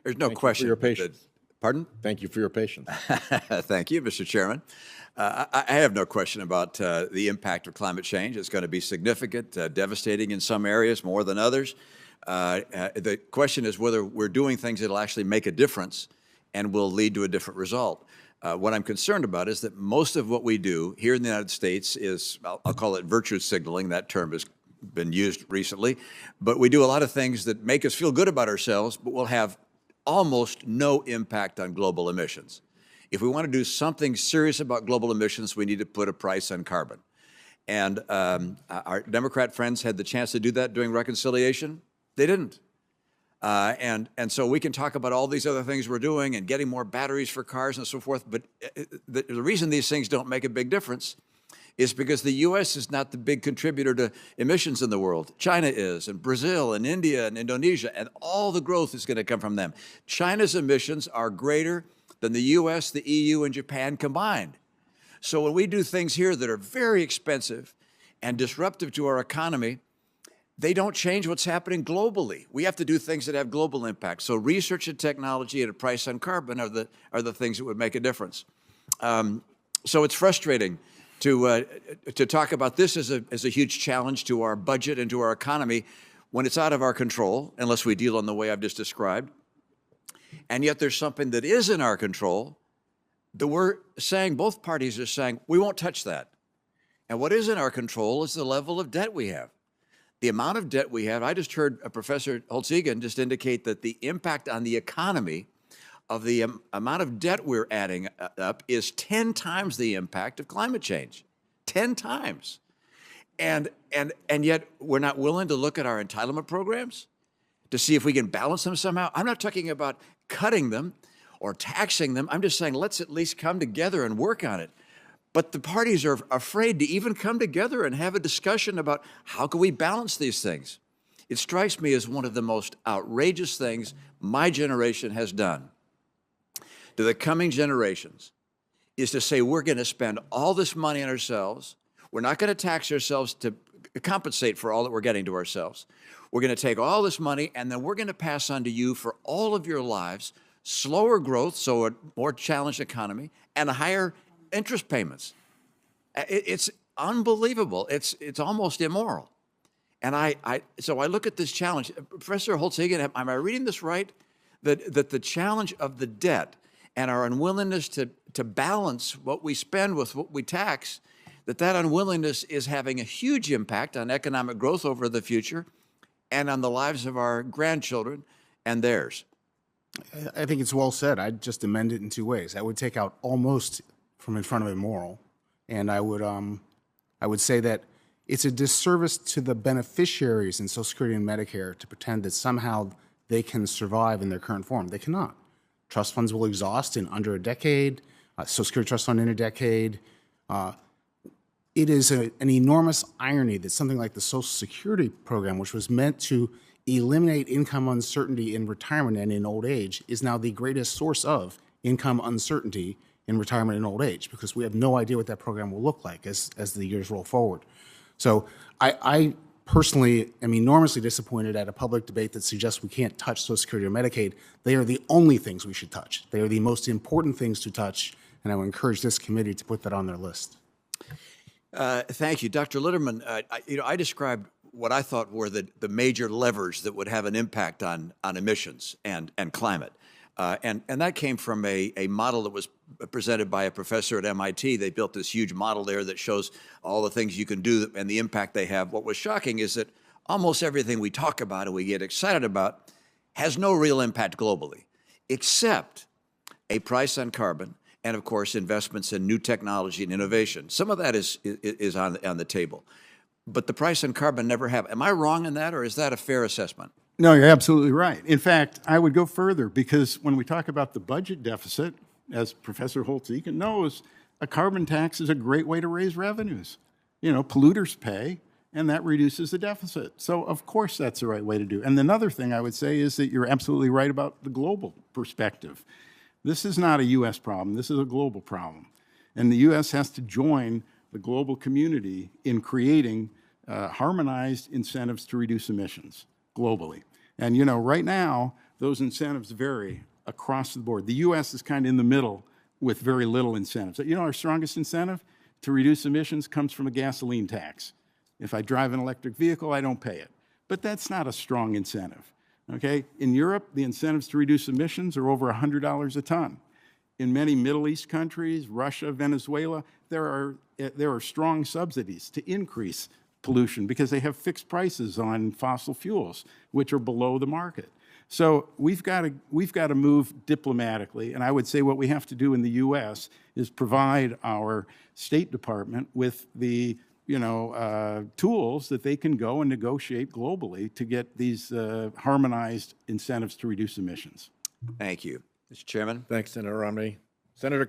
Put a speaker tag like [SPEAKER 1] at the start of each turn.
[SPEAKER 1] there's no
[SPEAKER 2] Thank
[SPEAKER 1] question.
[SPEAKER 2] you for your patience.
[SPEAKER 1] Pardon?
[SPEAKER 2] Thank you for your patience.
[SPEAKER 1] Thank you, Mr. Chairman. I have no question about the impact of climate change. It's going to be significant, devastating in some areas more than others. The question is whether we're doing things that will actually make a difference and will lead to a different result. What I'm concerned about is that most of what we do here in the United States is, I'll call it virtue signaling. That term has been used recently. But we do a lot of things that make us feel good about ourselves, but will have almost no impact on global emissions. If we want to do something serious about global emissions, we need to put a price on carbon. And our Democrat friends had the chance to do that during reconciliation. They didn't. And so we can talk about all these other things we're doing and getting more batteries for cars and so forth, but the reason these things don't make a big difference is because the U.S. is not the big contributor to emissions in the world. China is, and Brazil, and India, and Indonesia, and all the growth is going to come from them. China's emissions are greater than the U.S., the EU, and Japan combined. So when we do things here that are very expensive and disruptive to our economy, they don't change what's happening globally. We have to do things that have global impact. So research and technology and a price on carbon are the things that would make a difference. So it's frustrating to talk about this as a huge challenge to our budget and to our economy when it's out of our control, unless we deal in the way I've just described. And yet there's something that is in our control that we're saying, both parties are saying, we won't touch that. And what is in our control is the level of debt we have. The amount of debt we have, I just heard Professor Holtz-Egan just indicate that the impact on the economy of the amount of debt we're adding up is 10 times the impact of climate change. 10 times. And yet we're not willing to look at our entitlement programs to see if we can balance them somehow. I'm not talking about cutting them or taxing them. I'm just saying let's at least come together and work on it. But the parties are afraid to even come together and have a discussion about how can we balance these things. It strikes me as one of the most outrageous things my generation has done to the coming generations is to say we're going to spend all this money on ourselves. We're not going to tax ourselves to compensate for all that we're getting to ourselves. We're going to take all this money and then we're going to pass on to you for all of your lives slower growth, so a more challenged economy, and higher interest payments. It's unbelievable. It's almost immoral. And so I look at this challenge. Professor Holtz-Egan, am I reading this right? That the challenge of the debt and our unwillingness to balance what we spend with what we tax, that unwillingness is having a huge impact on economic growth over the future and on the lives of our grandchildren and theirs.
[SPEAKER 3] I think it's well said. I'd just amend it in two ways. I would take out almost from in front of immoral, and I would say that it's a disservice to the beneficiaries in Social Security and Medicare to pretend that somehow they can survive in their current form. They cannot. Trust funds will exhaust in under a decade, Social Security trust fund in a decade. It is an enormous irony that something like the Social Security program, which was meant to eliminate income uncertainty in retirement and in old age, is now the greatest source of income uncertainty in retirement and old age, because we have no idea what that program will look like as the years roll forward. So I personally am enormously disappointed at a public debate that suggests we can't touch Social Security or Medicaid. They are the only things we should touch. They are the most important things to touch, and I would encourage this committee to put that on their list.
[SPEAKER 1] Thank you. Dr. Litterman, I described what I thought were the major levers that would have an impact on emissions and climate. And that came from a model that was presented by a professor at MIT. They built this huge model there that shows all the things you can do and the impact they have. What was shocking is that almost everything we talk about and we get excited about has no real impact globally, except a price on carbon and, of course, investments in new technology and innovation. Some of that is on the table. But the price on carbon never have. Am I wrong in that, or is that a fair assessment?
[SPEAKER 4] No, you're absolutely right. In fact, I would go further, because when we talk about the budget deficit, as Professor Holtz-Egan knows, a carbon tax is a great way to raise revenues. Polluters pay, and that reduces the deficit. So, of course, that's the right way to do. And another thing I would say is that you're absolutely right about the global perspective. This is not a U.S. problem. This is a global problem. And the U.S. has to join the global community in creating harmonized incentives to reduce emissions globally. And right now, those incentives vary across the board. The U.S. is kind of in the middle with very little incentives. You know, our strongest incentive to reduce emissions comes from a gasoline tax. If I drive an electric vehicle, I don't pay it. But that's not a strong incentive, okay? In Europe, the incentives to reduce emissions are over $100 a ton. In many Middle East countries, Russia, Venezuela, there are strong subsidies to increase pollution because they have fixed prices on fossil fuels, which are below the market. So we've got to move diplomatically, and I would say what we have to do in the U.S. is provide our State Department with the tools that they can go and negotiate globally to get these harmonized incentives to reduce emissions.
[SPEAKER 1] Thank you. Mr. Chairman?
[SPEAKER 2] Thanks, Senator Romney. Senator